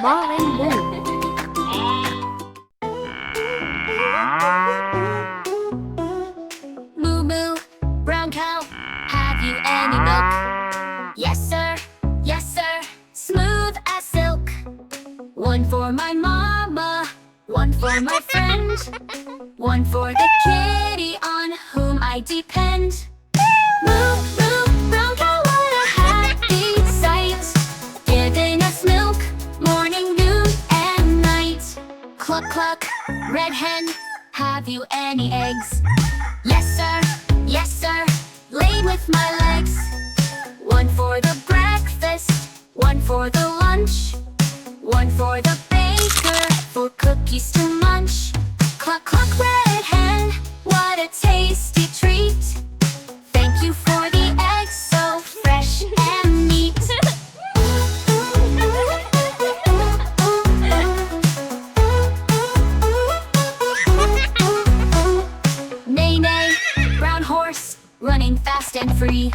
Ma and Moo. Moo Moo Brown Cow, have you any milk? Yes sir, yes sir, smooth as silk. One for my mama, one for my friend, one for the kitty on whom I depend. Moo Moo Brown Cow, what a happy sight, giving us milk morning, noon, and night. Cluck Cluck, red hen, have you any eggs? Yes sir, laid with my legs. One for the breakfast, one for the lunch, one for the baker, for cookies to munch. Cluck Cluck, red hen, what a tasty treat. Thank you for the eggs, so fresh and neat. Neigh Neigh, brown horse, running fast and free.